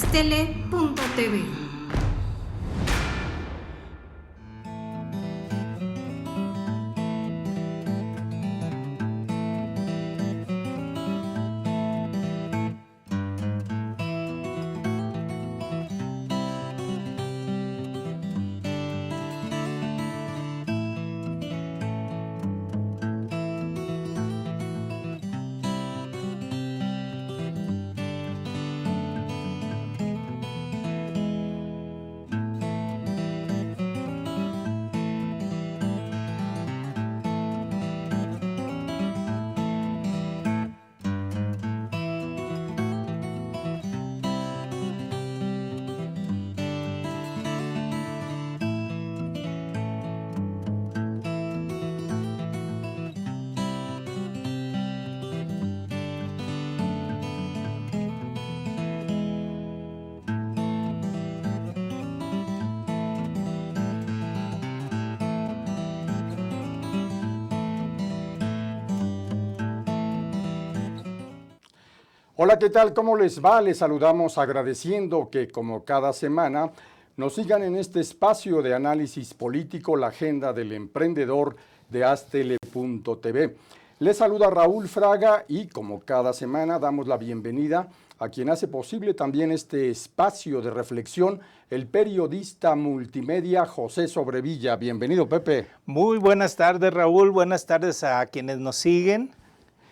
astele.tv. Hola, ¿qué tal? ¿Cómo les va? Les saludamos agradeciendo que, como cada semana, nos sigan en este espacio de análisis político, la agenda del emprendedor de astele.tv. Les saluda Raúl Fraga y, como cada semana, damos la bienvenida a quien hace posible también este espacio de reflexión, el periodista multimedia José Sobrevilla. Bienvenido, Pepe. Muy buenas tardes, Raúl. Buenas tardes a quienes nos siguen.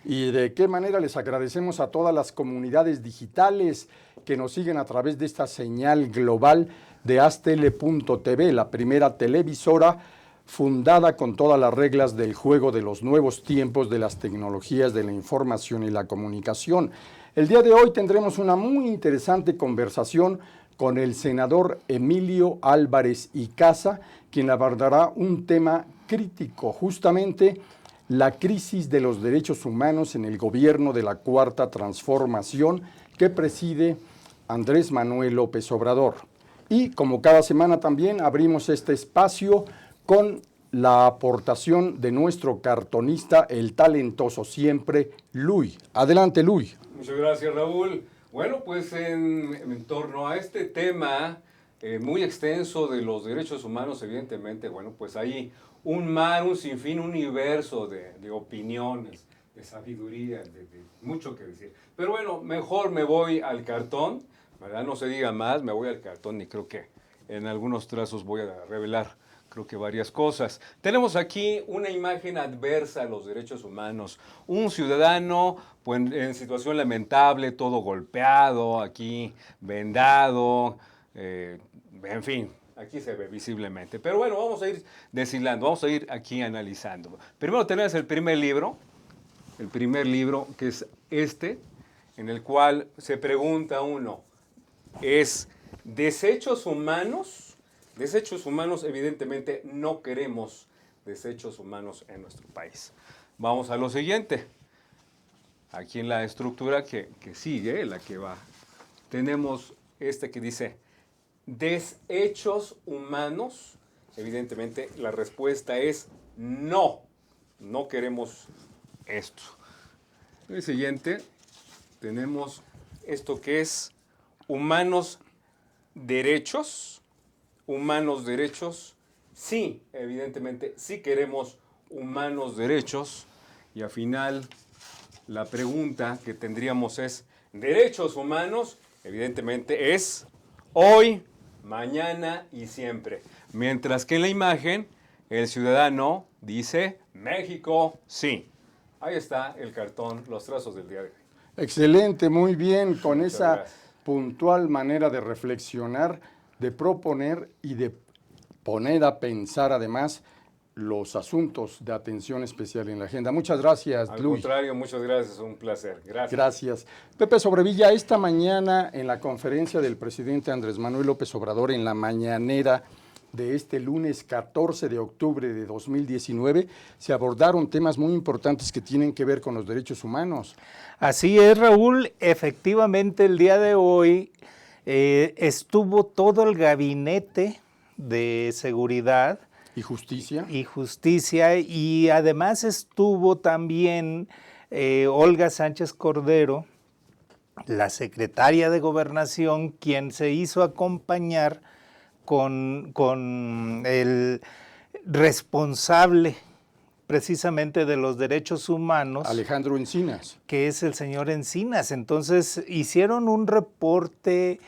Y de qué manera les agradecemos a todas las comunidades digitales que nos siguen a través de esta señal global de astele.tv, la primera televisora fundada con todas las reglas del juego de los nuevos tiempos de las tecnologías de la información y la comunicación. El día de hoy tendremos una muy interesante conversación con el senador Emilio Álvarez y Casa, quien abordará un tema crítico, justamente la crisis de los derechos humanos en el gobierno de la Cuarta Transformación que preside Andrés Manuel López Obrador. Y como cada semana también abrimos este espacio con la aportación de nuestro cartonista, el talentoso siempre, Luis. Adelante, Luis. Muchas gracias, Raúl. Bueno, pues en torno a este tema muy extenso de los derechos humanos, evidentemente, bueno, pues hay un mar, un sinfín, un universo de opiniones, de sabiduría, de mucho que decir. Pero bueno, mejor me voy al cartón, ¿verdad? No se diga más, me voy al cartón y creo que en algunos trazos voy a revelar, creo que varias cosas. Tenemos aquí una imagen adversa a los derechos humanos. Un ciudadano pues, en situación lamentable, todo golpeado, aquí vendado, en fin. Aquí se ve visiblemente. Pero bueno, vamos a ir deshilando, vamos a ir aquí analizando. Primero tenemos el primer libro que es este, en el cual se pregunta uno, ¿es desechos humanos? Desechos humanos, evidentemente no queremos desechos humanos en nuestro país. Vamos a lo siguiente. Aquí en la estructura que sigue, la que va, tenemos este que dice, ¿desechos humanos? Evidentemente la respuesta es no, no queremos esto. El siguiente tenemos esto que es humanos derechos, sí, evidentemente sí queremos humanos derechos y al final la pregunta que tendríamos es derechos humanos, evidentemente es hoy, mañana y siempre. Mientras que en la imagen, el ciudadano dice, México, sí. Ahí está el cartón, los trazos del día de hoy. Excelente, muy bien, con Muchas esa gracias. puntual manera de reflexionar, de proponer y de poner a pensar además los asuntos de atención especial en la agenda. Muchas gracias, Al Luis. contrario, muchas gracias, un placer. Gracias. Gracias. Pepe Sobrevilla, esta mañana en la conferencia del presidente Andrés Manuel López Obrador, en la mañanera de este lunes 14 de octubre de 2019, se abordaron temas muy importantes que tienen que ver con los derechos humanos. Así es, Raúl. Efectivamente, el día de hoy estuvo todo el gabinete de seguridad ¿Y justicia? Y además estuvo también Olga Sánchez Cordero, la secretaria de Gobernación, quien se hizo acompañar con el responsable precisamente de los derechos humanos, Alejandro Encinas, que es el señor Encinas. Entonces hicieron un reporte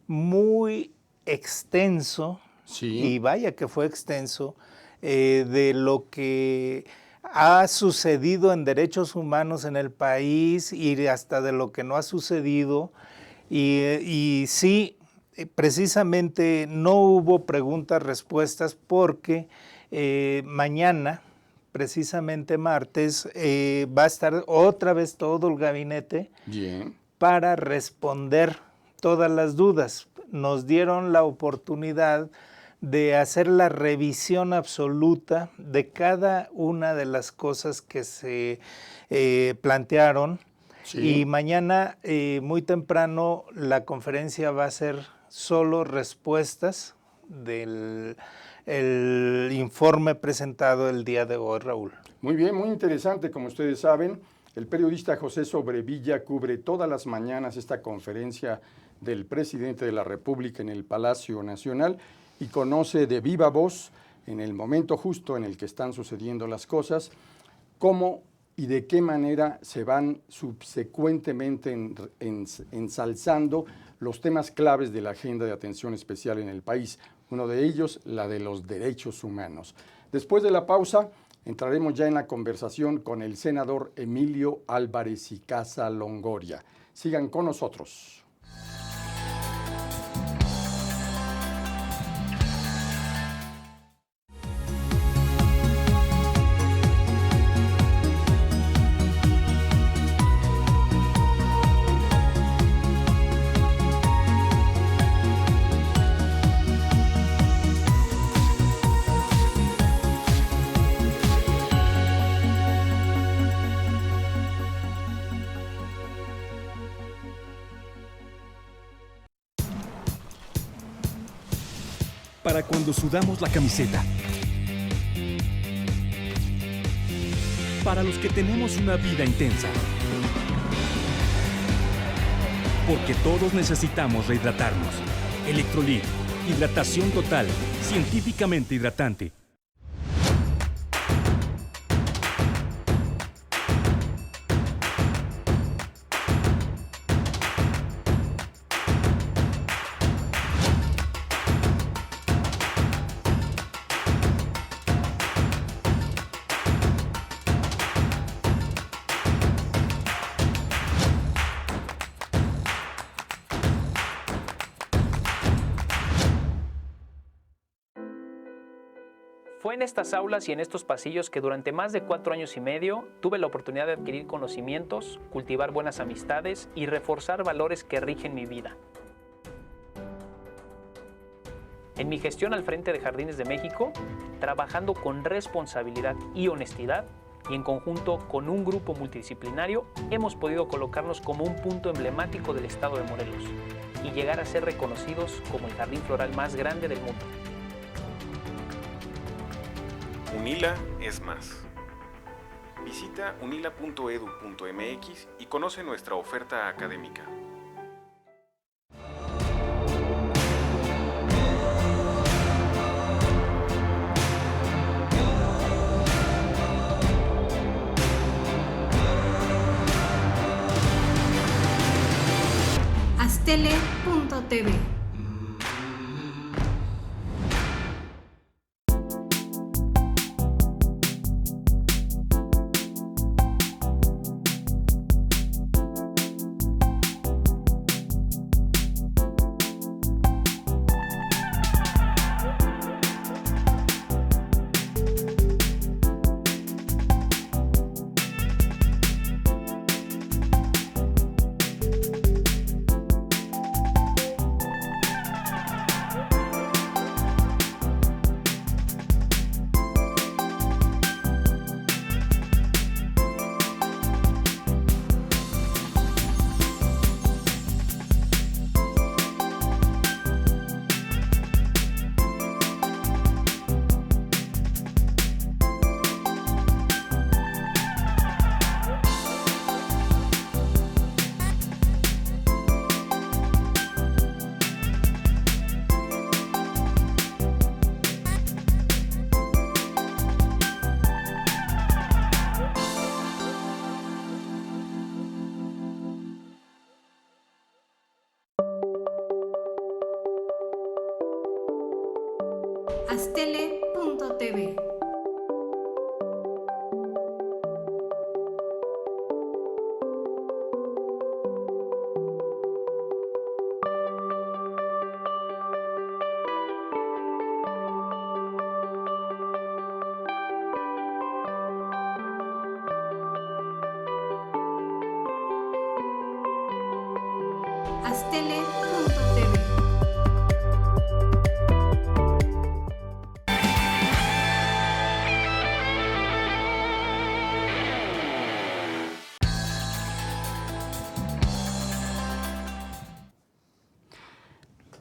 muy extenso, sí, y vaya que fue extenso, de lo que ha sucedido en derechos humanos en el país y hasta de lo que no ha sucedido. Y sí, precisamente no hubo preguntas-respuestas porque mañana, precisamente martes, va a estar otra vez todo el gabinete bien, para responder todas las dudas. Nos dieron la oportunidad de hacer la revisión absoluta de cada una de las cosas que se plantearon. sí. Y mañana, muy temprano, la conferencia va a ser solo respuestas del el informe presentado el día de hoy, Raúl. Muy bien, muy interesante. Como ustedes saben, el periodista José Sobrevilla cubre todas las mañanas esta conferencia del presidente de la República en el Palacio Nacional y conoce de viva voz, en el momento justo en el que están sucediendo las cosas, cómo y de qué manera se van subsecuentemente ensalzando los temas claves de la agenda de atención especial en el país. Uno de ellos, la de los derechos humanos. Después de la pausa, entraremos ya en la conversación con el senador Emilio Álvarez y Casa Longoria. Sigan con nosotros. Para cuando sudamos la camiseta. Para los que tenemos una vida intensa. Porque todos necesitamos rehidratarnos. Electrolit, hidratación total, científicamente hidratante. Fue en estas aulas y en estos pasillos que durante más de 4 años y medio tuve la oportunidad de adquirir conocimientos, cultivar buenas amistades y reforzar valores que rigen mi vida. En mi gestión al frente de Jardines de México, trabajando con responsabilidad y honestidad, y en conjunto con un grupo multidisciplinario, hemos podido colocarnos como un punto emblemático del estado de Morelos y llegar a ser reconocidos como el jardín floral más grande del mundo. UNILA es más. Visita unila.edu.mx y conoce nuestra oferta académica. Astele.tv. Astele.tv. Astele.tv.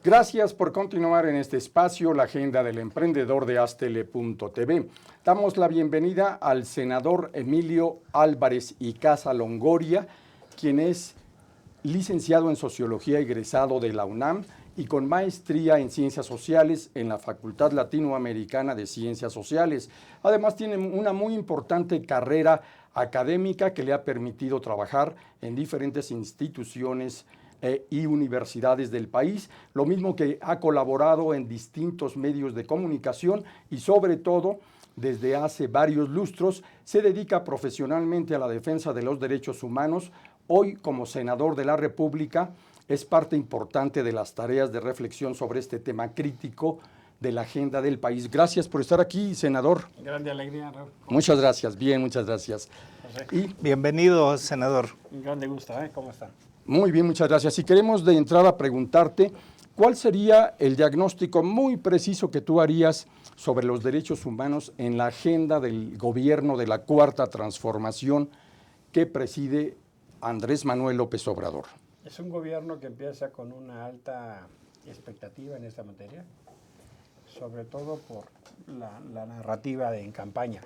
Gracias por continuar en este espacio, la agenda del emprendedor de Astele.tv. Damos la bienvenida al senador Emilio Álvarez y Casa Longoria, quien es licenciado en Sociología egresado de la UNAM y con maestría en Ciencias Sociales en la Facultad Latinoamericana de Ciencias Sociales. Además, tiene una muy importante carrera académica que le ha permitido trabajar en diferentes instituciones y universidades del país, lo mismo que ha colaborado en distintos medios de comunicación y sobre todo, desde hace varios lustros, se dedica profesionalmente a la defensa de los derechos humanos. Hoy, como senador de la República, es parte importante de las tareas de reflexión sobre este tema crítico de la agenda del país. Gracias por estar aquí, senador. Grande alegría, Raúl. Muchas gracias, bien, muchas gracias. Y Bienvenido, senador. Un grande gusto, ¿cómo está? muy bien, muchas gracias. Si queremos de entrada preguntarte, ¿cuál sería el diagnóstico muy preciso que tú harías sobre los derechos humanos en la agenda del gobierno de la Cuarta Transformación que preside Andrés Manuel López Obrador? Es un gobierno que empieza con una alta expectativa en esta materia, sobre todo por la narrativa en campaña.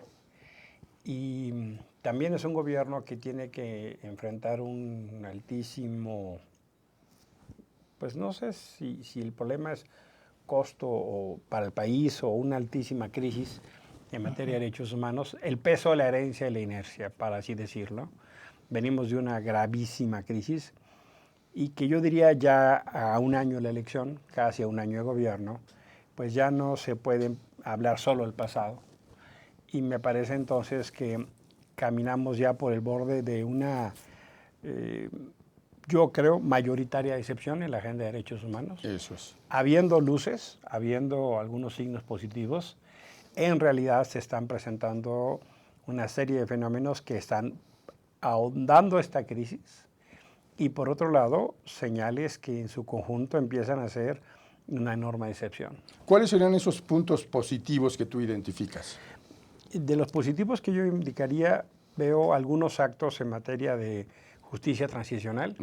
Y también es un gobierno que tiene que enfrentar un altísimo, pues no sé si el problema es costo para el país o una altísima crisis en materia de derechos humanos, el peso de la herencia y la inercia, para así decirlo. Venimos de una gravísima crisis y que yo diría ya a un año de la elección, casi a un año de gobierno, pues ya no se puede hablar solo del pasado. Y me parece entonces que caminamos ya por el borde de una, yo creo, mayoritaria decepción en la agenda de derechos humanos. Eso es. Habiendo luces, habiendo algunos signos positivos, en realidad se están presentando una serie de fenómenos que están ahondando esta crisis y por otro lado señales que en su conjunto empiezan a ser una enorme decepción. ¿Cuáles serían esos puntos positivos que tú identificas? De los positivos que yo indicaría, veo algunos actos en materia de justicia transicional,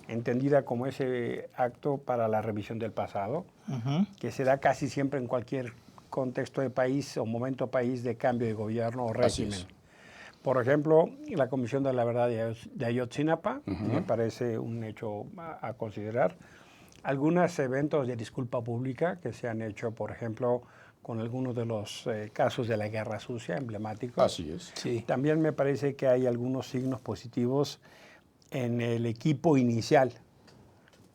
entendida como ese acto para la revisión del pasado, que se da casi siempre en cualquier contexto de país o momento país de cambio de gobierno o régimen. Por ejemplo, la Comisión de la Verdad de Ayotzinapa, me parece un hecho a considerar. Algunos eventos de disculpa pública que se han hecho, por ejemplo, con algunos de los casos de la guerra sucia emblemáticos. Así es. Sí. También me parece que hay algunos signos positivos en el equipo inicial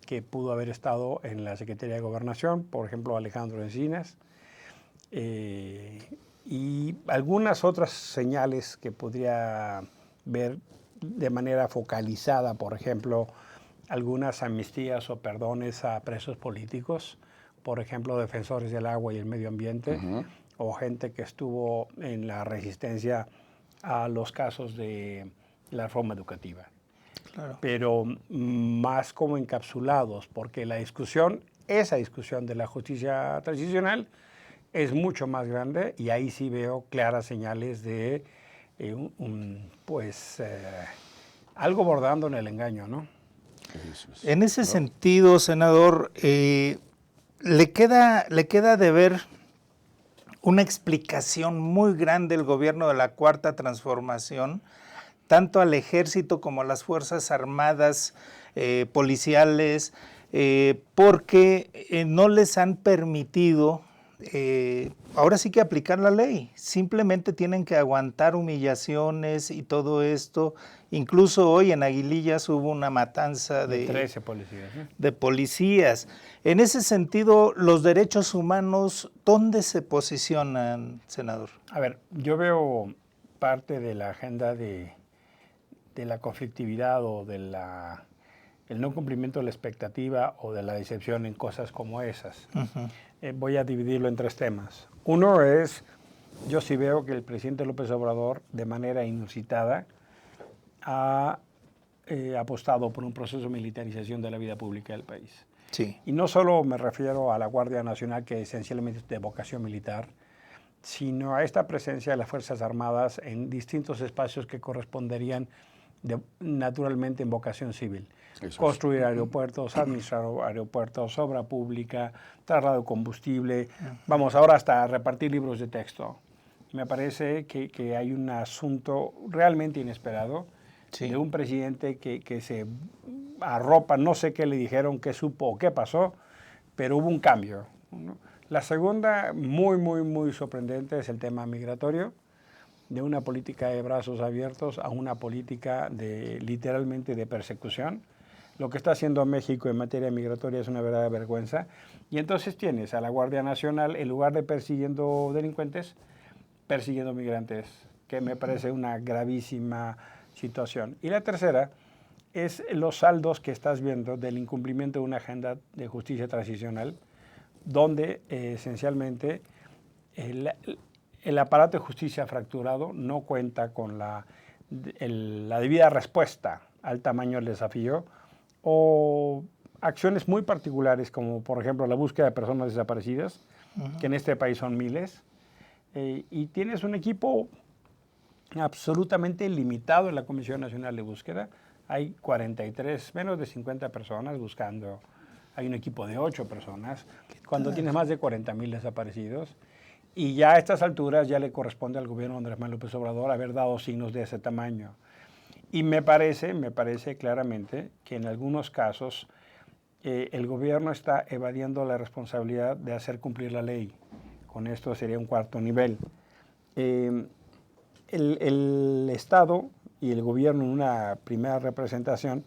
que pudo haber estado en la Secretaría de Gobernación, por ejemplo, Alejandro Encinas, y algunas otras señales que podría ver de manera focalizada, por ejemplo, algunas amnistías o perdones a presos políticos, por ejemplo, defensores del agua y el medio ambiente, o gente que estuvo en la resistencia a los casos de la reforma educativa. Claro. Pero más como encapsulados, porque la discusión, esa discusión de la justicia transicional es mucho más grande y ahí sí veo claras señales de algo bordando en el engaño, ¿no? En ese sentido, senador, le queda de ver una explicación muy grande el gobierno de la Cuarta Transformación, tanto al ejército como a las Fuerzas Armadas, policiales, porque no les han permitido ahora sí que aplicar la ley. Simplemente tienen que aguantar humillaciones y todo esto. Incluso hoy en Aguilillas hubo una matanza De 13 policías. ¿No? de policías. En ese sentido, los derechos humanos, ¿dónde se posicionan, senador? A ver, yo veo parte de la agenda de la conflictividad o el no cumplimiento de la expectativa o de la decepción en cosas como esas. Voy a dividirlo en 3 temas. Uno es, yo sí veo que el presidente López Obrador, de manera inusitada, ha apostado por un proceso de militarización de la vida pública del país. Sí. Y no solo me refiero a la Guardia Nacional, que esencialmente es de vocación militar, sino a esta presencia de las Fuerzas Armadas en distintos espacios que corresponderían naturalmente en vocación civil. Construir aeropuertos, administrar aeropuertos, obra pública, traslado de combustible, vamos ahora hasta repartir libros de texto. Me parece que hay un asunto realmente inesperado de un presidente que se arropa, no sé qué le dijeron, qué supo o qué pasó, pero hubo un cambio, ¿no? La segunda, muy sorprendente, es el tema migratorio, de una política de brazos abiertos a una política literalmente de persecución. Lo que está haciendo México en materia migratoria es una verdadera vergüenza. Y entonces tienes a la Guardia Nacional, en lugar de persiguiendo delincuentes, persiguiendo migrantes, que me parece una gravísima situación. Y la tercera es los saldos que estás viendo del incumplimiento de una agenda de justicia transicional, donde esencialmente el aparato de justicia fracturado no cuenta con la debida respuesta al tamaño del desafío, o acciones muy particulares como por ejemplo la búsqueda de personas desaparecidas, que en este país son miles, y tienes un equipo absolutamente limitado en la Comisión Nacional de Búsqueda. Hay 43, menos de 50 personas buscando. Hay un equipo de 8 personas, cuando tienes más de 40,000 desaparecidos. Y ya a estas alturas ya le corresponde al gobierno de Andrés Manuel López Obrador haber dado signos de ese tamaño. Y me parece claramente que en algunos casos el gobierno está evadiendo la responsabilidad de hacer cumplir la ley. Con esto sería un cuarto nivel. El Estado y el gobierno en una primera representación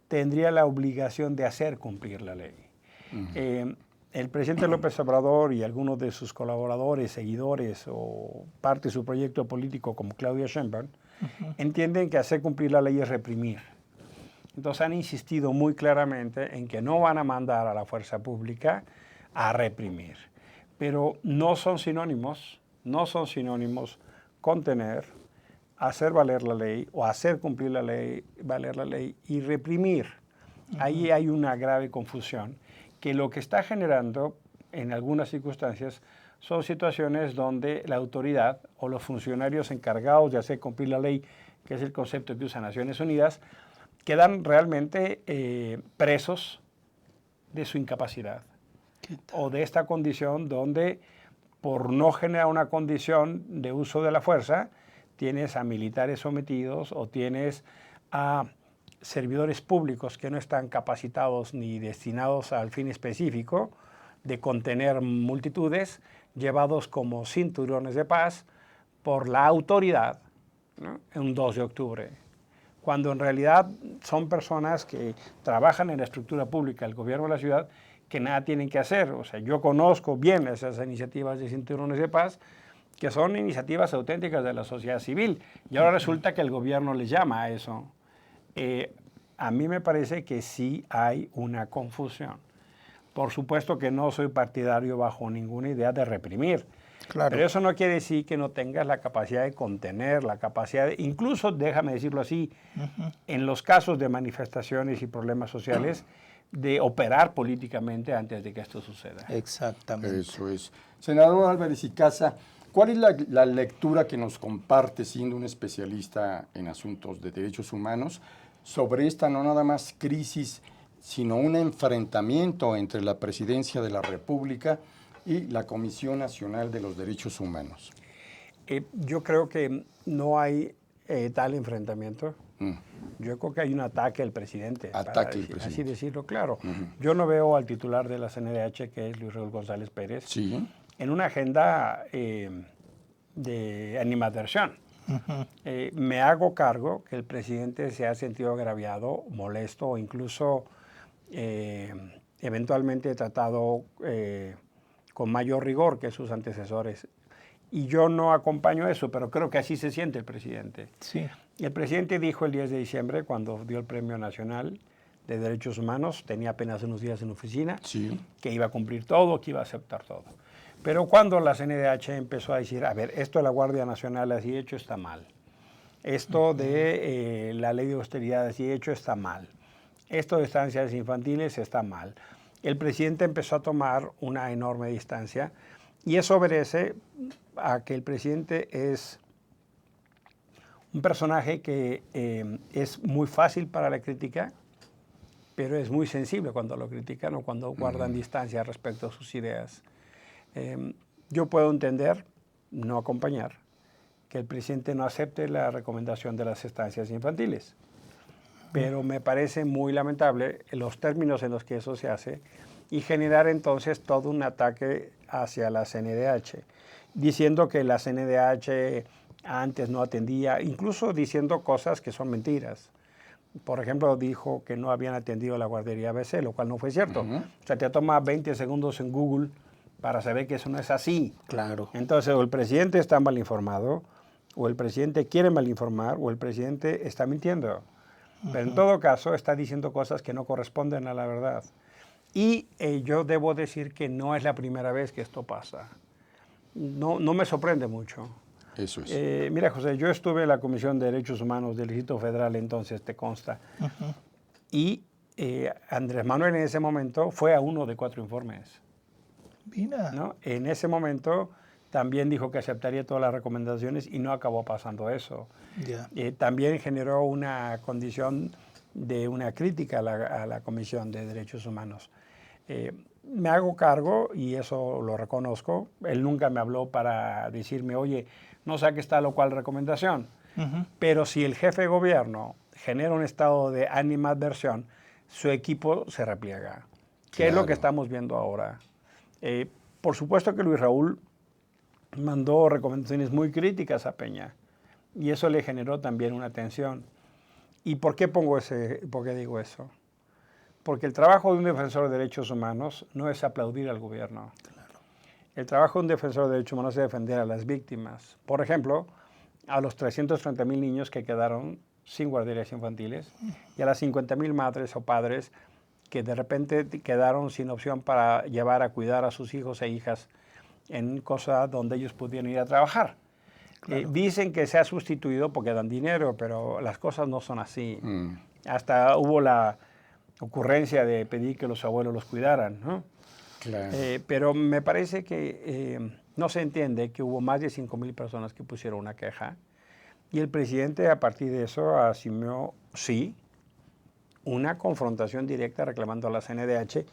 tendría la obligación de hacer cumplir la ley. El presidente López Obrador y algunos de sus colaboradores, seguidores o parte de su proyecto político como Claudia Sheinbaum entienden que hacer cumplir la ley es reprimir. Entonces han insistido muy claramente en que no van a mandar a la fuerza pública a reprimir. Pero no son sinónimos contener, hacer valer la ley o hacer cumplir la ley, valer la ley y reprimir. Ahí hay una grave confusión que lo que está generando en algunas circunstancias son situaciones donde la autoridad o los funcionarios encargados de hacer cumplir la ley, que es el concepto que usa Naciones Unidas, quedan realmente presos de su incapacidad o de esta condición donde por no generar una condición de uso de la fuerza tienes a militares sometidos o tienes a servidores públicos que no están capacitados ni destinados al fin específico de contener multitudes, llevados como cinturones de paz por la autoridad, ¿no? En un 2 de octubre, cuando en realidad son personas que trabajan en la estructura pública del gobierno de la ciudad que nada tienen que hacer. O sea, yo conozco bien esas iniciativas de cinturones de paz, que son iniciativas auténticas de la sociedad civil, y ahora resulta que el gobierno les llama a eso. A mí me parece que sí hay una confusión. Por supuesto que no soy partidario bajo ninguna idea de reprimir, claro, pero eso no quiere decir que no tengas la capacidad de contener, la capacidad de, incluso, déjame decirlo así, en los casos de manifestaciones y problemas sociales, de operar políticamente antes de que esto suceda. Exactamente. Eso es. Senador Álvarez y Casa, ¿cuál es la lectura que nos comparte, siendo un especialista en asuntos de derechos humanos, sobre esta no nada más crisis, sino un enfrentamiento entre la Presidencia de la República y la Comisión Nacional de los Derechos Humanos? Yo creo que no hay tal enfrentamiento. Yo creo que hay un ataque al presidente. Así decirlo, claro. Yo no veo al titular de la CNDH, que es Luis Raúl González Pérez, en una agenda de animadversión. Me hago cargo que el presidente se ha sentido agraviado, molesto o incluso eventualmente tratado con mayor rigor que sus antecesores. Y yo no acompaño eso, pero creo que así se siente el presidente. Sí. El presidente dijo el 10 de diciembre, cuando dio el Premio Nacional de Derechos Humanos, tenía apenas unos días en oficina, Sí. que iba a cumplir todo, que iba a aceptar todo. Pero cuando la CNDH empezó a decir, a ver, esto de la Guardia Nacional así hecho está mal, esto de la ley de austeridad así hecho está mal, esto de estancias infantiles está mal, el presidente empezó a tomar una enorme distancia y eso obedece a que el presidente es un personaje que es muy fácil para la crítica, pero es muy sensible cuando lo critican o cuando guardan distancia respecto a sus ideas. Yo puedo entender, no acompañar, que el presidente no acepte la recomendación de las estancias infantiles, pero me parece muy lamentable los términos en los que eso se hace y generar entonces todo un ataque hacia la CNDH, diciendo que la CNDH antes no atendía, incluso diciendo cosas que son mentiras. Por ejemplo, dijo que no habían atendido la guardería ABC, lo cual no fue cierto. O sea, te toma 20 segundos en Google para saber que eso no es así. Claro. Entonces, o el presidente está mal informado, o el presidente quiere mal informar, o el presidente está mintiendo. Pero en todo caso, está diciendo cosas que no corresponden a la verdad. Y yo debo decir que no es la primera vez que esto pasa. No me sorprende mucho. Eso es. Mira, José, yo estuve en la Comisión de Derechos Humanos del Distrito Federal, entonces te consta. Y Andrés Manuel en ese momento fue a uno de 4 informes. Mira. ¿No? En ese momento también dijo que aceptaría todas las recomendaciones y no acabó pasando eso. Ya. También generó una condición de una crítica a la Comisión de Derechos Humanos. Me hago cargo, y eso lo reconozco, él nunca me habló para decirme, oye, no saques tal o cual recomendación. Pero si el jefe de gobierno genera un estado de animadversión, su equipo se repliega. ¿Qué es lo que estamos viendo ahora? Por supuesto que Luis Raúl mandó recomendaciones muy críticas a Peña y eso le generó también una tensión. ¿Y por qué digo eso? Porque el trabajo de un defensor de derechos humanos no es aplaudir al gobierno. Claro. El trabajo de un defensor de derechos humanos es defender a las víctimas. Por ejemplo, a los 330,000 niños que quedaron sin guarderías infantiles y a las 50,000 madres o padres que de repente quedaron sin opción para llevar a cuidar a sus hijos e hijas en cosas donde ellos pudieran ir a trabajar. Claro. Dicen que se ha sustituido porque dan dinero, pero las cosas no son así. Hasta hubo la ocurrencia de pedir que los abuelos los cuidaran, ¿no? Claro. Pero me parece que no se entiende que hubo más de 5,000 personas que pusieron una queja y el presidente a partir de eso asumió, sí, una confrontación directa reclamando a la CNDH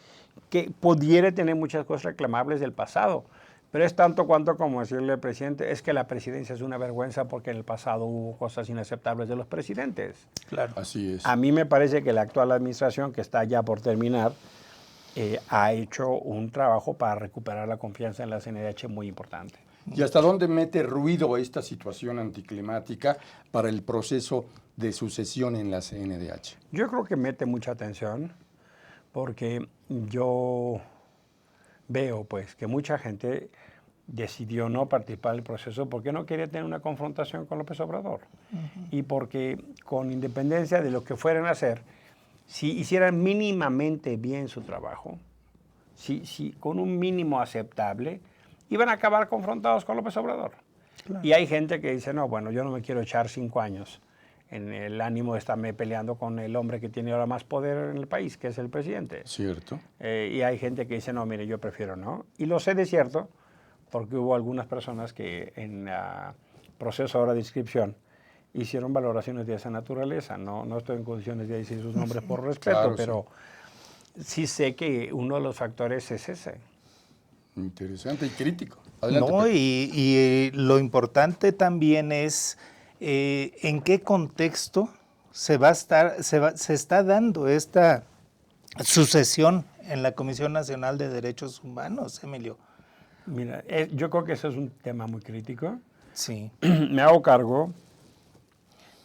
que pudiera tener muchas cosas reclamables del pasado, pero es tanto cuanto como decirle al presidente, es que la presidencia es una vergüenza porque en el pasado hubo cosas inaceptables de los presidentes. Claro. Así es. A mí me parece que la actual administración, que está ya por terminar, ha hecho un trabajo para recuperar la confianza en la CNDH muy importante. ¿Y hasta dónde mete ruido esta situación anticlimática para el proceso de sucesión en la CNDH? Yo creo que mete mucha atención porque yo veo pues que mucha gente decidió no participar del proceso porque no quería tener una confrontación con López Obrador y porque con independencia de lo que fueran a hacer, si hicieran mínimamente bien su trabajo, si con un mínimo aceptable, iban a acabar confrontados con López Obrador. Claro. Y hay gente que dice, no, bueno, yo no me quiero echar 5 años en el ánimo de estarme peleando con el hombre que tiene ahora más poder en el país, que es el presidente. Cierto. Y hay gente que dice, no, mire, yo prefiero no. Y lo sé de cierto, porque hubo algunas personas que en el proceso ahora de inscripción hicieron valoraciones de esa naturaleza. No estoy en condiciones de decir sus nombres por respeto, claro, pero sí sé que uno de los factores es ese. Interesante y crítico. Adelante, no, y lo importante también es en qué contexto se está dando esta sucesión en la Comisión Nacional de Derechos Humanos, Emilio. Mira, yo creo que eso es un tema muy crítico. Sí. Me hago cargo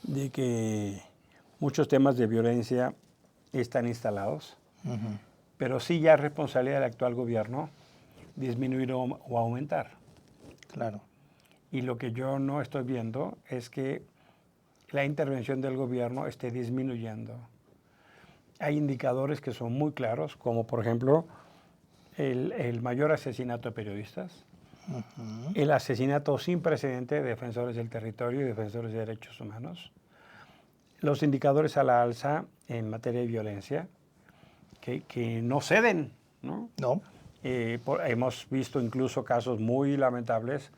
de que muchos temas de violencia están instalados, pero sí ya es responsabilidad del actual gobierno disminuir o aumentar. Claro. Y lo que yo no estoy viendo es que la intervención del gobierno esté disminuyendo. Hay indicadores que son muy claros, como por ejemplo el mayor asesinato de periodistas, el asesinato sin precedente de defensores del territorio y defensores de derechos humanos, los indicadores a la alza en materia de violencia, que no ceden, ¿no? No. Hemos visto incluso casos muy lamentables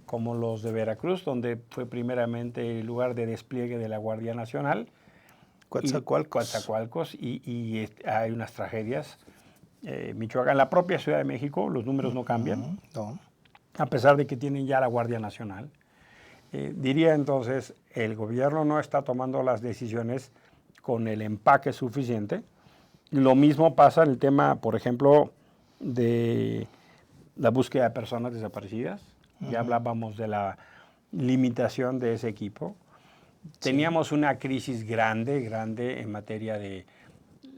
como los de Veracruz, donde fue primeramente el lugar de despliegue de la Guardia Nacional. Coatzacoalcos, y hay unas tragedias. Michoacán, la propia Ciudad de México, los números no cambian, No. a pesar de que tienen ya la Guardia Nacional. Diría entonces, el gobierno no está tomando las decisiones con el empaque suficiente. Lo mismo pasa en el tema, por ejemplo, de la búsqueda de personas desaparecidas. Ya hablábamos de la limitación de ese equipo. Teníamos una crisis grande en materia de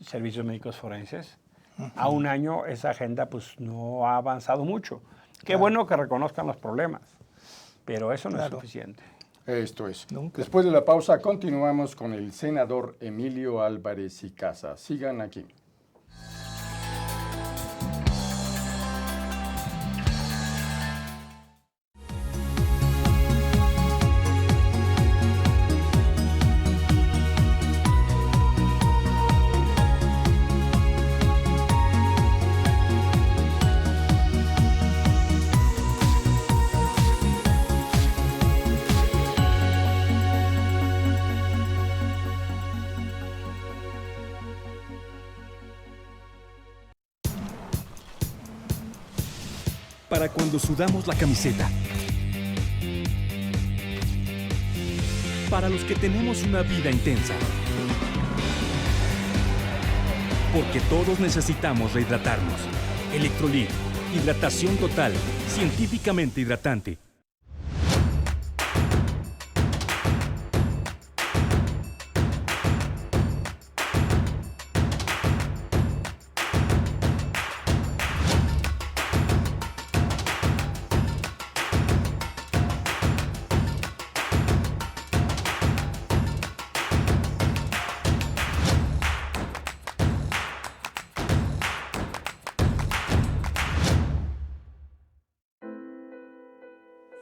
servicios médicos forenses. A un año esa agenda pues no ha avanzado mucho. Qué bueno que reconozcan los problemas, pero eso no es suficiente. Esto es. Nunca. Después de la pausa continuamos con el senador Emilio Álvarez y Casa. Sigan aquí. Para cuando sudamos la camiseta. Para los que tenemos una vida intensa. Porque todos necesitamos rehidratarnos. Electrolit, hidratación total, científicamente hidratante.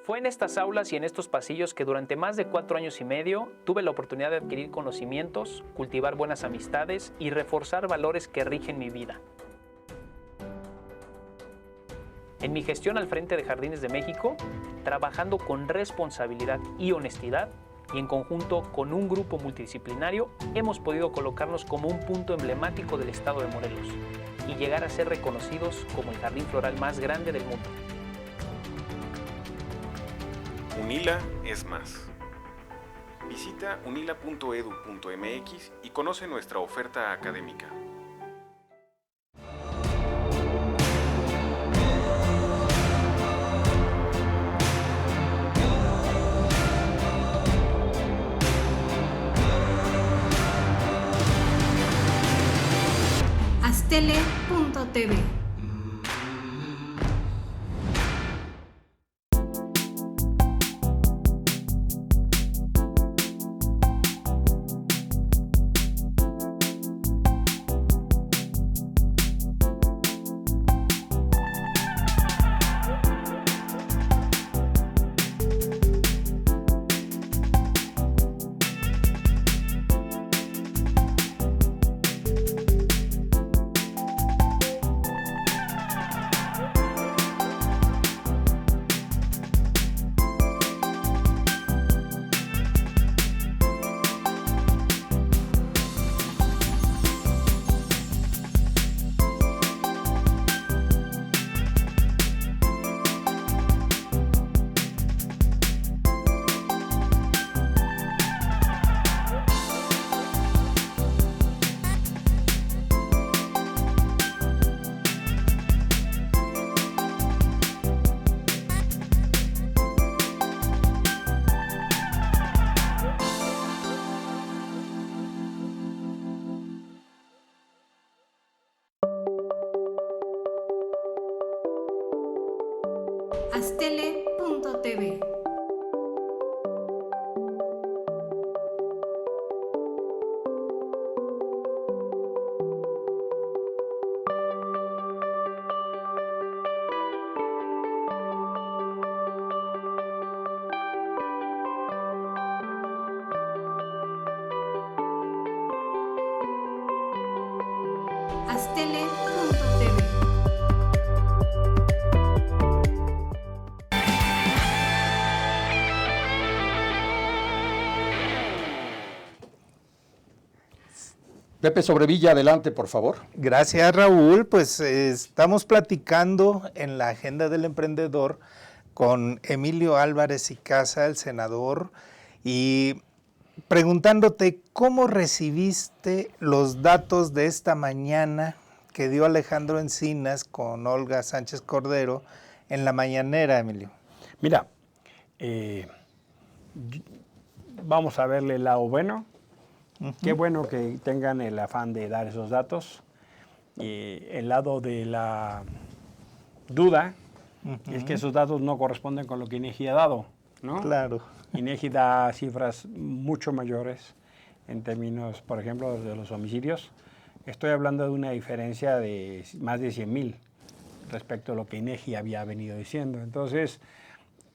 Fue en estas aulas y en estos pasillos que durante más de 4 años y medio tuve la oportunidad de adquirir conocimientos, cultivar buenas amistades y reforzar valores que rigen mi vida. En mi gestión al frente de Jardines de México, trabajando con responsabilidad y honestidad, y en conjunto con un grupo multidisciplinario, hemos podido colocarnos como un punto emblemático del estado de Morelos y llegar a ser reconocidos como el jardín floral más grande del mundo. UNILA es más. Visita unila.edu.mx y conoce nuestra oferta académica. Astele.tv. Astele.tv. Astele.tv. Pepe Sobrevilla, adelante, por favor. Gracias, Raúl. Pues estamos platicando en la Agenda del Emprendedor con Emilio Álvarez y Casa, el senador, y preguntándote cómo recibiste los datos de esta mañana que dio Alejandro Encinas con Olga Sánchez Cordero en la mañanera, Emilio. Mira, vamos a verle el lado bueno. Qué bueno que tengan el afán de dar esos datos. El lado de la duda es que esos datos no corresponden con lo que INEGI ha dado, ¿no? Claro. INEGI da cifras mucho mayores en términos, por ejemplo, de los homicidios. Estoy hablando de una diferencia de más de 100,000 respecto a lo que INEGI había venido diciendo. Entonces,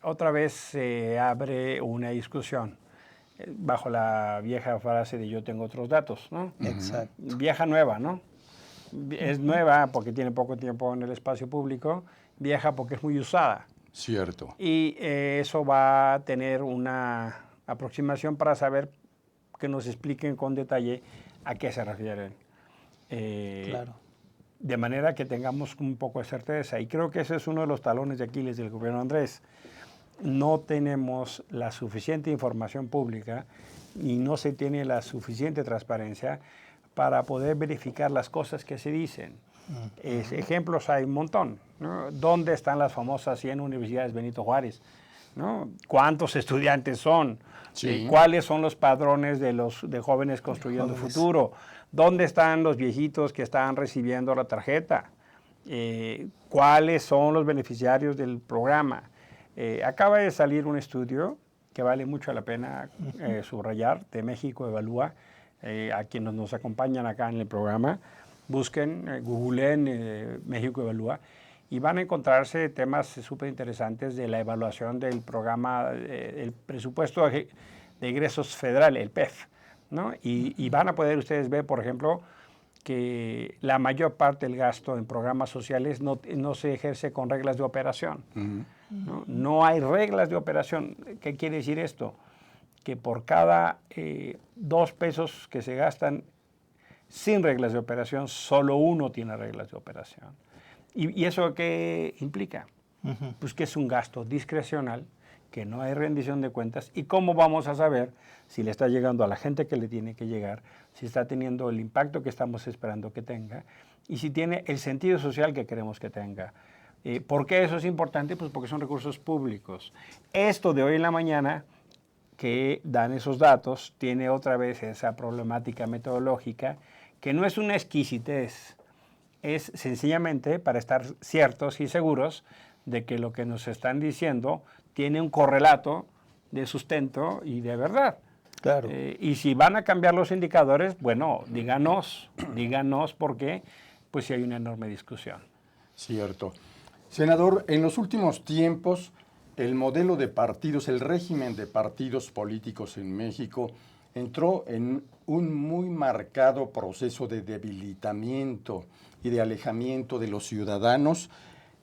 otra vez se abre una discusión bajo la vieja frase de yo tengo otros datos, ¿no? Exacto. Vieja nueva, ¿no? Es nueva porque tiene poco tiempo en el espacio público, vieja porque es muy usada. Cierto. Y eso va a tener una aproximación para saber que nos expliquen con detalle a qué se refieren. Claro. De manera que tengamos un poco de certeza. Y creo que ese es uno de los talones de Aquiles del gobierno de Andrés. No tenemos la suficiente información pública y no se tiene la suficiente transparencia para poder verificar las cosas que se dicen. Ejemplos hay un montón, ¿no? ¿Dónde están las famosas 100 universidades Benito Juárez? ¿No? ¿Cuántos estudiantes son? Sí. ¿Cuáles son los padrones de jóvenes construyendo futuro? ¿Dónde están los viejitos que están recibiendo la tarjeta? ¿Cuáles son los beneficiarios del programa? Acaba de salir un estudio que vale mucho la pena subrayar, de México Evalúa, a quienes nos acompañan acá en el programa. Busquen, googleen México Evalúa y van a encontrarse temas súper interesantes de la evaluación del programa, el presupuesto de egresos federal, el PEF, ¿no? Y van a poder ustedes ver, por ejemplo, que la mayor parte del gasto en programas sociales no se ejerce con reglas de operación. ¿No? No hay reglas de operación. ¿Qué quiere decir esto? Que por cada 2 pesos que se gastan sin reglas de operación, solo uno tiene reglas de operación. ¿Y eso qué implica? Pues que es un gasto discrecional, que no hay rendición de cuentas. ¿Y cómo vamos a saber si le está llegando a la gente que le tiene que llegar, si está teniendo el impacto que estamos esperando que tenga y si tiene el sentido social que queremos que tenga? ¿Por qué eso es importante? Pues porque son recursos públicos. Esto de hoy en la mañana que dan esos datos tiene otra vez esa problemática metodológica que no es una exquisitez, es sencillamente para estar ciertos y seguros de que lo que nos están diciendo tiene un correlato de sustento y de verdad. Claro. Y si van a cambiar los indicadores, bueno, díganos porque pues sí hay una enorme discusión. Cierto. Senador, en los últimos tiempos, el modelo de partidos, el régimen de partidos políticos en México entró en un muy marcado proceso de debilitamiento y de alejamiento de los ciudadanos,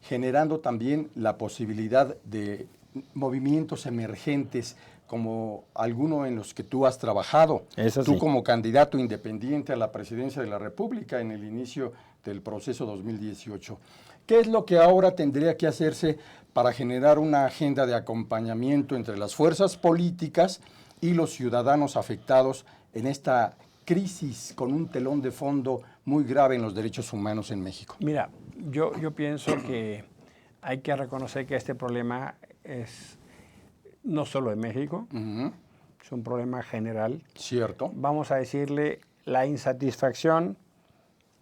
generando también la posibilidad de movimientos emergentes como alguno en los que tú has trabajado. Eso tú sí. como candidato independiente a la presidencia de la República en el inicio del proceso 2018. ¿Qué es lo que ahora tendría que hacerse para generar una agenda de acompañamiento entre las fuerzas políticas y los ciudadanos afectados en esta crisis con un telón de fondo muy grave en los derechos humanos en México? Mira, yo pienso que hay que reconocer que este problema es no solo de México, es un problema general. Cierto. Vamos a decirle la insatisfacción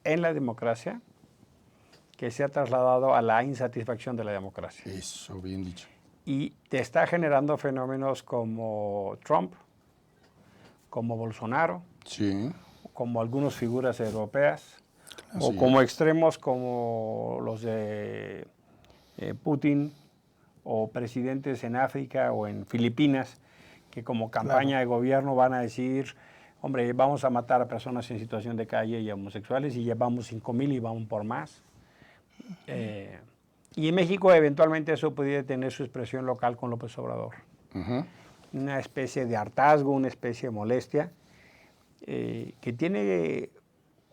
en la democracia que se ha trasladado a la insatisfacción de la democracia. Eso, bien dicho. Y te está generando fenómenos como Trump, como Bolsonaro, Sí. como algunas figuras europeas, o Así como extremos como los de Putin, o presidentes en África o en Filipinas, que como campaña de gobierno van a decir, hombre, vamos a matar a personas en situación de calle y homosexuales y llevamos 5,000 y vamos por más. Y en México eventualmente eso podría tener su expresión local con López Obrador. Ujú. Una especie de hartazgo, una especie de molestia, que tiene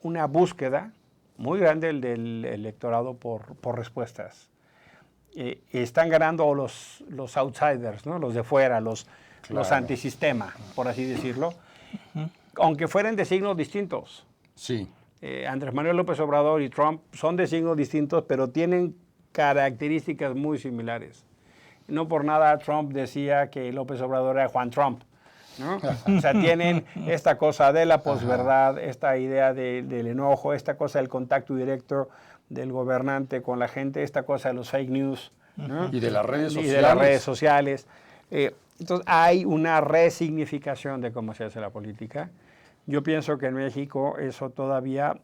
una búsqueda muy grande del electorado por respuestas. Están ganando los outsiders, ¿no? Los de fuera, los antisistema, por así decirlo, aunque fueran de signos distintos. Sí. Andrés Manuel López Obrador y Trump son de signos distintos, pero tienen características muy similares. No por nada Trump decía que López Obrador era Juan Trump, ¿no? O sea, tienen esta cosa de la posverdad, esta idea del enojo, esta cosa del contacto directo del gobernante con la gente, esta cosa de los fake news, ¿no? Y de las redes sociales. Y de las redes sociales. Entonces, hay una resignificación de cómo se hace la política. Yo pienso que en México eso todavía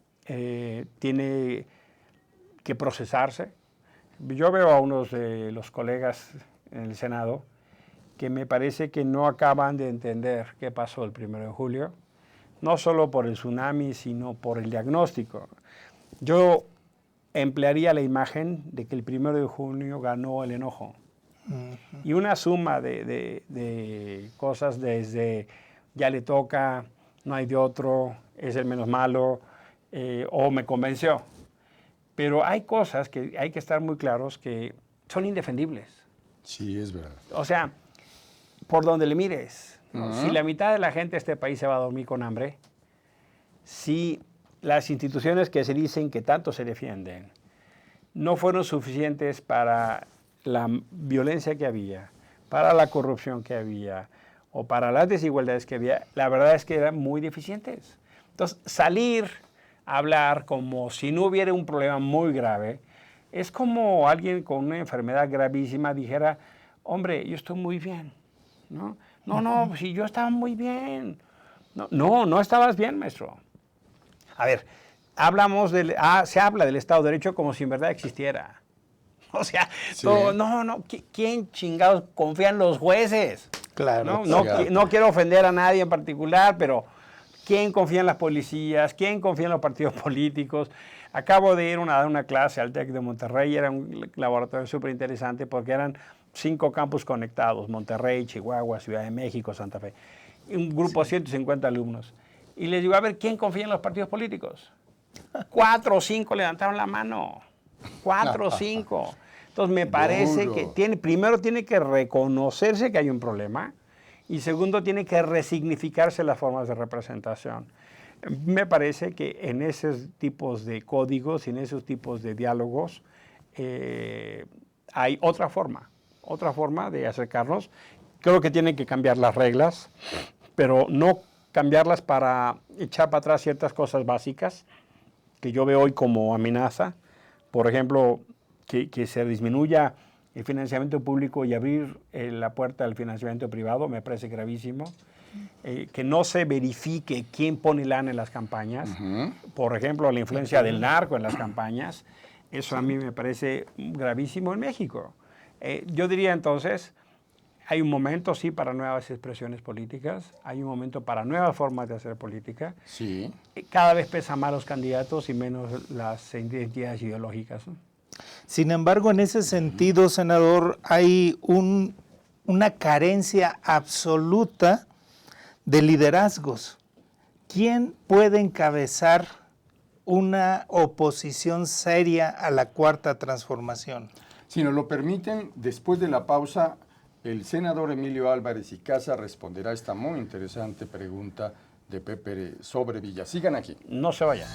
tiene que procesarse. Yo veo a unos de los colegas en el Senado que me parece que no acaban de entender qué pasó el 1 de julio, no solo por el tsunami, sino por el diagnóstico. Yo emplearía la imagen de que el 1 de junio ganó el enojo. Y una suma de cosas desde ya le toca, no hay de otro, es el menos malo, o me convenció. Pero hay cosas que hay que estar muy claros que son indefendibles. Sí, es verdad. O sea, por donde le mires, ¿no? Ajá. Si la mitad de la gente de este país se va a dormir con hambre, si las instituciones que se dicen que tanto se defienden no fueron suficientes para la violencia que había, para la corrupción que había o para las desigualdades que había, la verdad es que eran muy deficientes. Entonces, salir a hablar como si no hubiera un problema muy grave es como alguien con una enfermedad gravísima dijera, hombre, yo estoy muy bien, ¿no? No, si yo estaba muy bien. No estabas bien, maestro. A ver, se habla del Estado de Derecho como si en verdad existiera. O sea, Sí. ¿Quién chingados confía en los jueces? Claro. No quiero ofender a nadie en particular, pero ¿quién confía en las policías? ¿Quién confía en los partidos políticos? Acabo de ir a dar una clase al TEC de Monterrey, era un laboratorio súper interesante porque eran 5 campus conectados, Monterrey, Chihuahua, Ciudad de México, Santa Fe, un grupo de 150 alumnos. Y les digo, a ver, ¿quién confía en los partidos políticos? 4 o 5 levantaron la mano. 4 o 5. Entonces me parece Duro. que primero tiene que reconocerse que hay un problema y segundo tiene que resignificarse las formas de representación. Me parece que en esos tipos de códigos y en esos tipos de diálogos hay otra forma de acercarnos. Creo que tienen que cambiar las reglas, pero no cambiarlas para echar para atrás ciertas cosas básicas que yo veo hoy como amenaza. Por ejemplo, que se disminuya el financiamiento público y abrir la puerta al financiamiento privado, me parece gravísimo. Que no se verifique quién pone lana en las campañas. Por ejemplo, la influencia del narco en las campañas. Eso a mí me parece gravísimo en México. Yo diría entonces, hay un momento, sí, para nuevas expresiones políticas, hay un momento para nuevas formas de hacer política. Sí. Cada vez pesan más los candidatos y menos las identidades ideológicas, ¿no? Sin embargo, en ese sentido, senador, hay una carencia absoluta de liderazgos. ¿Quién puede encabezar una oposición seria a la Cuarta Transformación? Si nos lo permiten, después de la pausa, el senador Emilio Álvarez y Casa responderá a esta muy interesante pregunta de Pepe sobre Villa. Sigan aquí. No se vayan.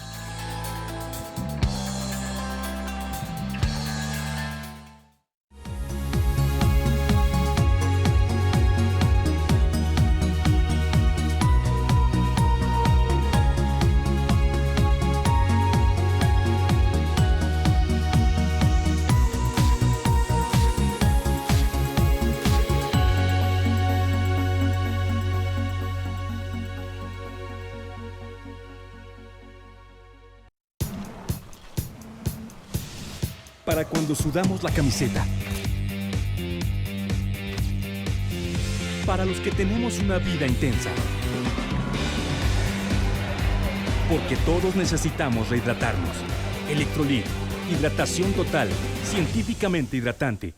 para cuando sudamos la camiseta. Para los que tenemos una vida intensa. Porque todos necesitamos rehidratarnos. Electrolit, hidratación total, científicamente hidratante.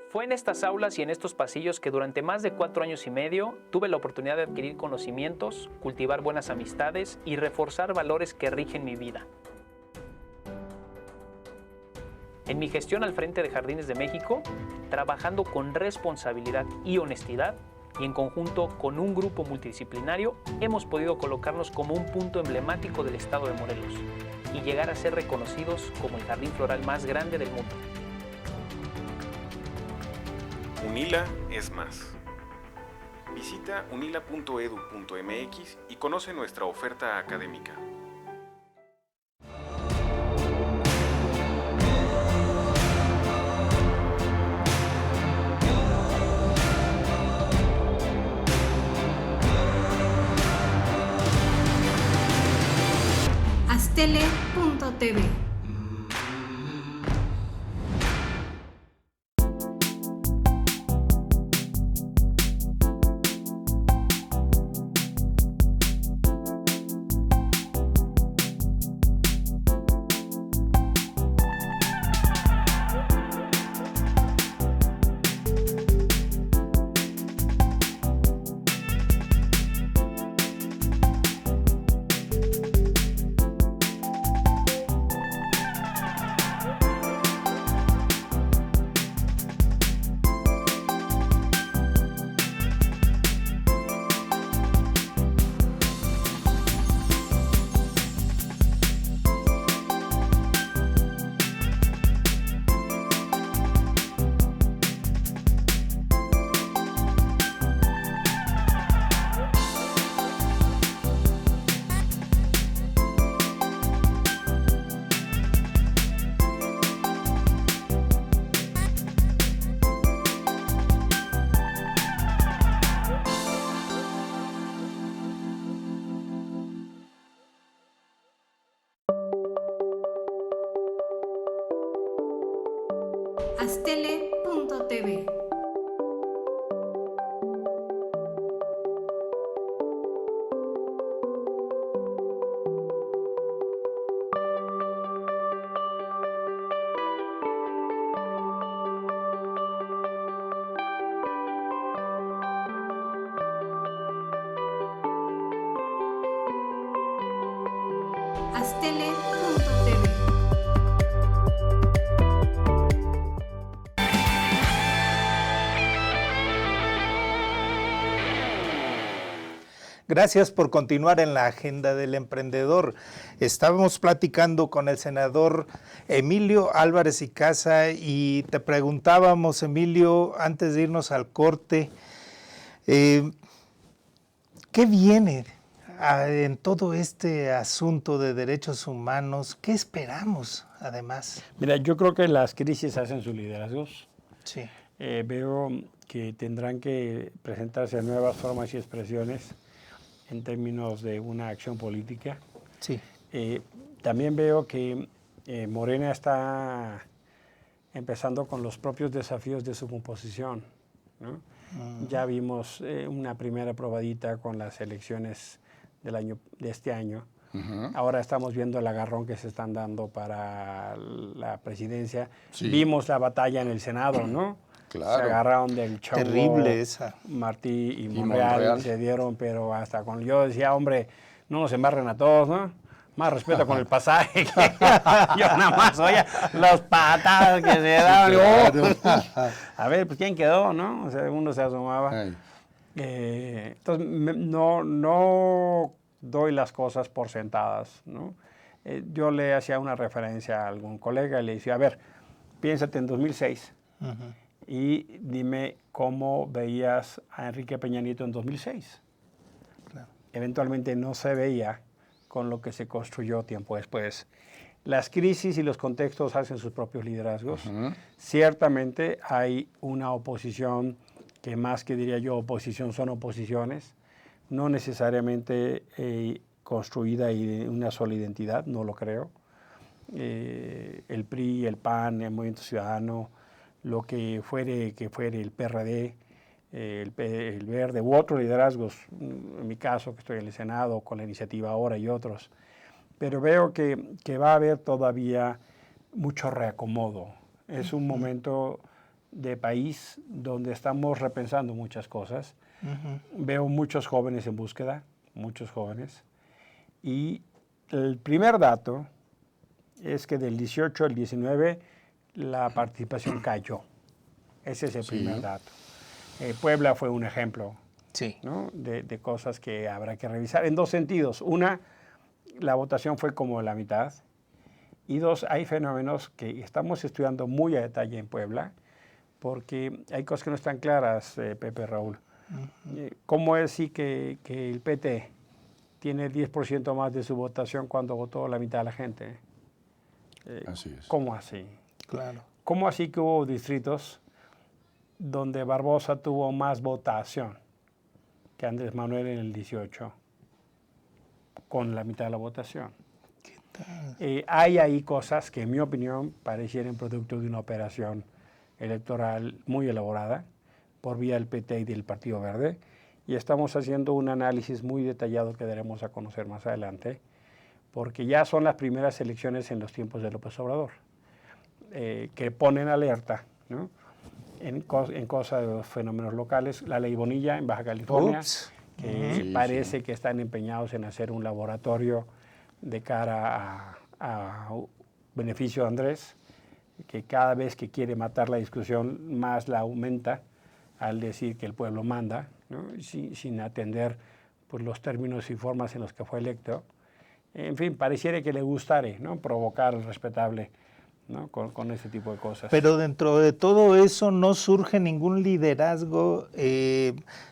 Fue en estas aulas y en estos pasillos que durante más de 4 años y medio tuve la oportunidad de adquirir conocimientos, cultivar buenas amistades y reforzar valores que rigen mi vida. En mi gestión al frente de Jardines de México, trabajando con responsabilidad y honestidad, y en conjunto con un grupo multidisciplinario, hemos podido colocarnos como un punto emblemático del estado de Morelos y llegar a ser reconocidos como el jardín floral más grande del mundo. UNILA es más. Visita unila.edu.mx y conoce nuestra oferta académica. Astele.tv. Astele.tv. Astele.tv. Gracias por continuar en la agenda del emprendedor. Estábamos platicando con el senador Emilio Álvarez y Casa y te preguntábamos, Emilio, antes de irnos al corte, ¿qué viene en todo este asunto de derechos humanos? ¿Qué esperamos, además? Mira, yo creo que las crisis hacen sus liderazgos. Sí. Veo que tendrán que presentarse nuevas formas y expresiones en términos de una acción política. Sí. También veo que Morena está empezando con los propios desafíos de su composición, ¿no? Ya vimos una primera probadita con las elecciones de este año. Ahora estamos viendo el agarrón que se están dando para la presidencia. Sí. Vimos la batalla en el Senado, ¿no? Claro. Se agarraron del chavo. Terrible esa. Martí y Monreal se dieron, pero hasta con... Yo decía, hombre, no nos embarren a todos, ¿no? Más respeto con el pasaje. Yo nada más, oye, los patadas que se daban. Claro. A ver, pues ¿quién quedó, no? O sea, uno se asomaba. Entonces, no doy las cosas por sentadas, ¿no? Yo le hacía una referencia a algún colega y le decía, a ver, piénsate en 2006 y dime cómo veías a Enrique Peña Nieto en 2006. Claro. Eventualmente no se veía con lo que se construyó tiempo después. Las crisis y los contextos hacen sus propios liderazgos. Ciertamente hay una oposición que más que diría yo oposición son oposiciones, no necesariamente construida y de una sola identidad, no lo creo. El PRI, el PAN, el Movimiento Ciudadano, lo que fuere el PRD, el Verde u otros liderazgos, en mi caso que estoy en el Senado con la iniciativa Ahora y otros, pero veo que va a haber todavía mucho reacomodo. Es un momento de país donde estamos repensando muchas cosas. Veo muchos jóvenes en búsqueda, muchos jóvenes, y el primer dato es que del 18 al 19 la participación cayó. Ese es el primer dato. Puebla fue un ejemplo, Sí. ¿no? de cosas que habrá que revisar en dos sentidos. Una, la votación fue como la mitad. Y dos, hay fenómenos que estamos estudiando muy a detalle en Puebla, porque hay cosas que no están claras, Pepe, Raúl. ¿Cómo es sí que el PT tiene el 10% más de su votación cuando votó la mitad de la gente? Así es. ¿Cómo así? Claro. ¿Cómo así que hubo distritos donde Barbosa tuvo más votación que Andrés Manuel en el 18, con la mitad de la votación? ¿Qué tal? Hay ahí cosas que, en mi opinión, parecieran producto de una operación electoral muy elaborada por vía del PT y del Partido Verde, y estamos haciendo un análisis muy detallado que daremos a conocer más adelante, porque ya son las primeras elecciones en los tiempos de López Obrador, que ponen alerta, ¿no? en cosas de los fenómenos locales. La ley Bonilla en Baja California, que parece que están empeñados en hacer un laboratorio de cara a beneficio de Andrés, que cada vez que quiere matar la discusión más la aumenta al decir que el pueblo manda, ¿no? sin atender pues, los términos y formas en los que fue electo. En fin, pareciera que le gustare, ¿no? Provocar al respetable, ¿no? con ese tipo de cosas. Pero dentro de todo eso no surge ningún liderazgo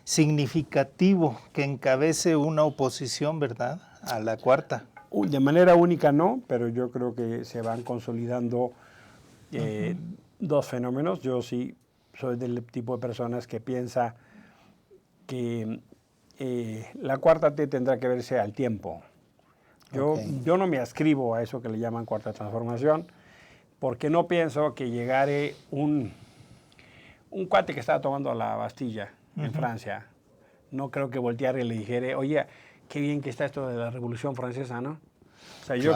significativo que encabece una oposición, ¿verdad? A la cuarta. De manera única no, pero yo creo que se van consolidando dos fenómenos. Yo sí soy del tipo de personas que piensa que la cuarta T tendrá que verse al tiempo. Yo no me adscribo a eso que le llaman cuarta transformación, porque no pienso que llegare un cuate que estaba tomando la Bastilla en Francia, no creo que volteara y le dijera, oye, qué bien que está esto de la Revolución Francesa, ¿no? O sea, yo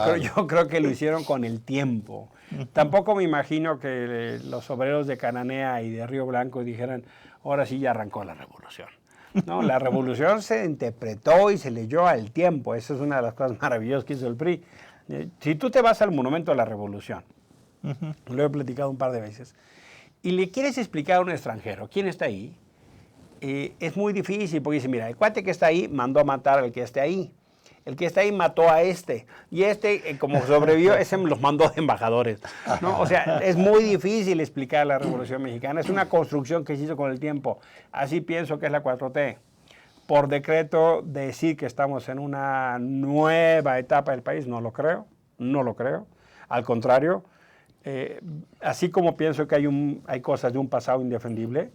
creo que lo hicieron con el tiempo. Tampoco me imagino que los obreros de Cananea y de Río Blanco dijeran, ahora sí ya arrancó la revolución. No, la revolución se interpretó y se leyó al tiempo. Esa es una de las cosas maravillosas que hizo el PRI. Si tú te vas al Monumento a la Revolución, lo he platicado un par de veces, y le quieres explicar a un extranjero quién está ahí, es muy difícil, porque dice, mira, el cuate que está ahí mandó a matar al que esté ahí. El que está ahí mató a este. Y este, como sobrevivió, ese los mandó de embajadores, ¿no? O sea, es muy difícil explicar la Revolución Mexicana. Es una construcción que se hizo con el tiempo. Así pienso que es la 4T. Por decreto, decir que estamos en una nueva etapa del país, no lo creo. No lo creo. Al contrario, así como pienso que hay cosas de un pasado indefendible,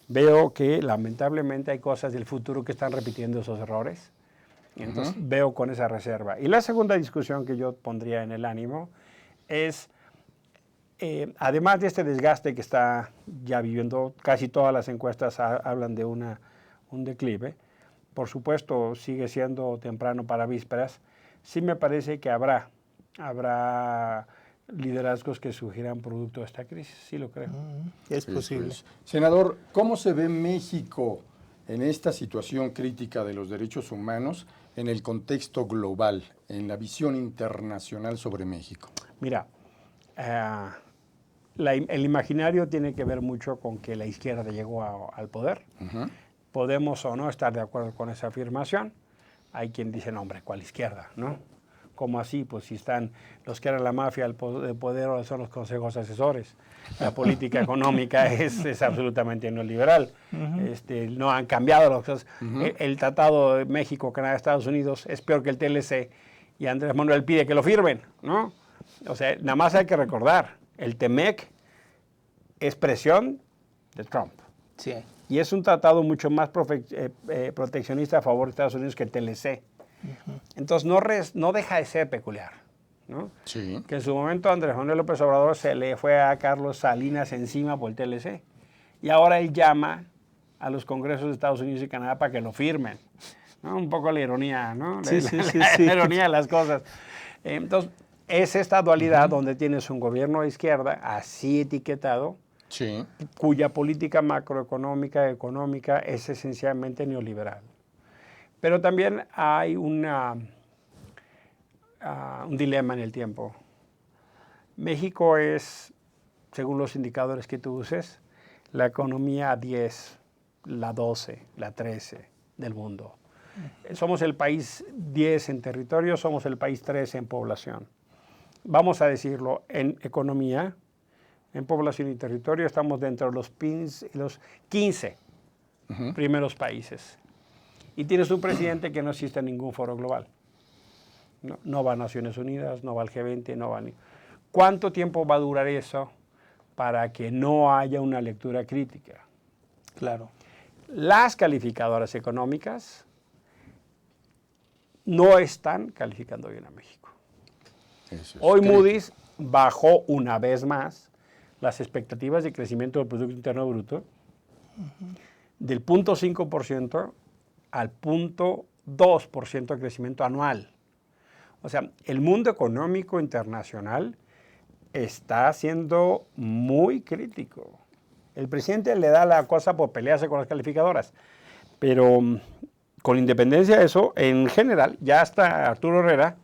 veo que lamentablemente hay cosas del futuro que están repitiendo esos errores. Entonces veo con esa reserva. Y la segunda discusión que yo pondría en el ánimo es, además de este desgaste que está ya viviendo, casi todas las encuestas hablan de un declive. Por supuesto, sigue siendo temprano para vísperas. Sí me parece que habrá liderazgos que surgirán producto de esta crisis, sí lo creo. Es posible. Pues, senador, ¿cómo se ve México en esta situación crítica de los derechos humanos en el contexto global, en la visión internacional sobre México? Mira, el imaginario tiene que ver mucho con que la izquierda llegó al poder. Podemos o no estar de acuerdo con esa afirmación. Hay quien dice, no, hombre, ¿cuál izquierda? ¿No? ¿Cómo así? Pues si están los que eran la mafia del poder, ahora son los consejos asesores. La política económica es absolutamente neoliberal. No han cambiado las cosas. El Tratado de México, Canadá, Estados Unidos es peor que el TLC y Andrés Manuel pide que lo firmen, ¿no? O sea, nada más hay que recordar, el TEMEC es presión de Trump. Sí. Y es un tratado mucho más proteccionista a favor de Estados Unidos que el TLC. Entonces no deja de ser peculiar, ¿no? Sí. Que en su momento Andrés Manuel López Obrador se le fue a Carlos Salinas encima por el TLC. Y ahora él llama a los congresos de Estados Unidos y Canadá para que lo firmen, ¿no? Un poco la ironía, ¿no? Sí. La ironía de las cosas. Entonces, es esta dualidad donde tienes un gobierno de izquierda así etiquetado, Sí. cuya política macroeconómica, económica es esencialmente neoliberal. Pero también hay un dilema en el tiempo. México es, según los indicadores que tú uses, la economía 10, la 12, la 13 del mundo. Somos el país 10 en territorio, somos el país 13 en población. Vamos a decirlo, en economía, en población y territorio, estamos dentro de los 15 primeros países. Y tienes un presidente que no existe en ningún foro global. No va a Naciones Unidas, no va al G20, no va ni... ¿Cuánto tiempo va a durar eso para que no haya una lectura crítica? Claro. Las calificadoras económicas no están calificando bien a México. Eso es Hoy crítico. Moody's bajó una vez más las expectativas de crecimiento del Producto Interno Bruto del 0.5% al 0.2% de crecimiento anual. O sea, el mundo económico internacional está siendo muy crítico. El presidente le da la cosa por pelearse con las calificadoras, pero con independencia de eso, en general, ya hasta Arturo Herrera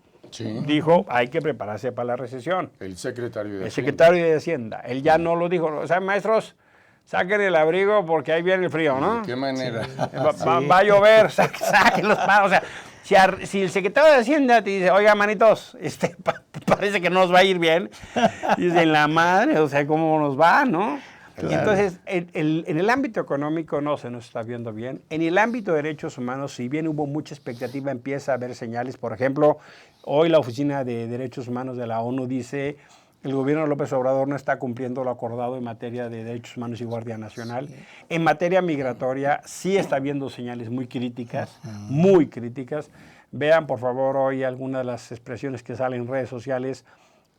dijo hay que prepararse para la recesión. El secretario de El Hacienda. secretario de Hacienda. Él ya no lo dijo. O sea, maestros, saquen el abrigo porque ahí viene el frío, ¿no? ¿De qué manera? Va a llover, saquen los palos. O sea, si el secretario de Hacienda te dice, oiga, manitos, parece que no nos va a ir bien, dice, la madre, o sea, ¿cómo nos va, no? Claro. Entonces, en el ámbito económico no se nos está viendo bien. En el ámbito de derechos humanos, si bien hubo mucha expectativa, empieza a haber señales. Por ejemplo, hoy la Oficina de Derechos Humanos de la ONU dice el gobierno de López Obrador no está cumpliendo lo acordado en materia de derechos humanos y Guardia Nacional. En materia migratoria sí está habiendo señales muy críticas, muy críticas. Vean, por favor, hoy algunas de las expresiones que salen en redes sociales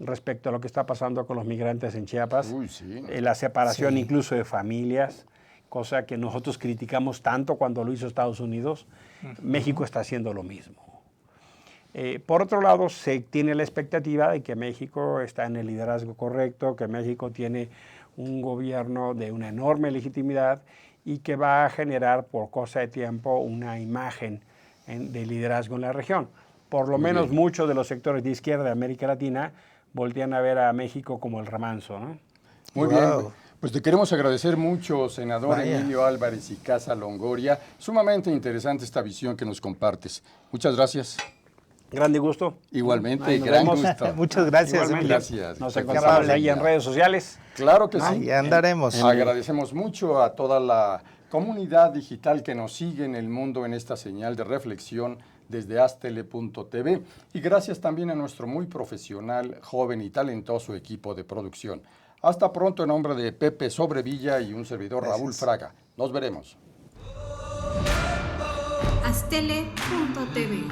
respecto a lo que está pasando con los migrantes en Chiapas. Uy, sí. La separación incluso de familias, cosa que nosotros criticamos tanto cuando lo hizo Estados Unidos. México está haciendo lo mismo. Por otro lado, se tiene la expectativa de que México está en el liderazgo correcto, que México tiene un gobierno de una enorme legitimidad y que va a generar por cosa de tiempo una imagen de liderazgo en la región. Por lo menos muchos de los sectores de izquierda de América Latina voltean a ver a México como el remanso, ¿no? Muy bien. Pues te queremos agradecer mucho, senador Emilio Álvarez y Casa Longoria. Sumamente interesante esta visión que nos compartes. Muchas gracias. Grande gusto. Igualmente, Ahí nos gran vemos. gusto. Muchas gracias, Igualmente. Emilio. Gracias. Nos Qué encontramos amable. ahí en redes sociales. Claro que sí. Ahí andaremos. Agradecemos mucho a toda la comunidad digital que nos sigue en el mundo en esta señal de reflexión desde astele.tv y gracias también a nuestro muy profesional, joven y talentoso equipo de producción. Hasta pronto en nombre de Pepe Sobrevilla y un servidor Raúl Fraga. Nos veremos. Astele.tv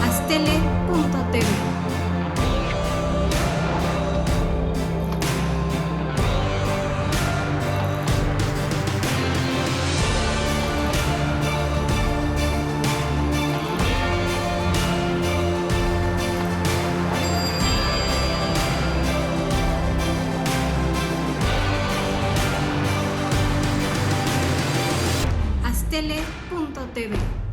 Astele.tv el.tv.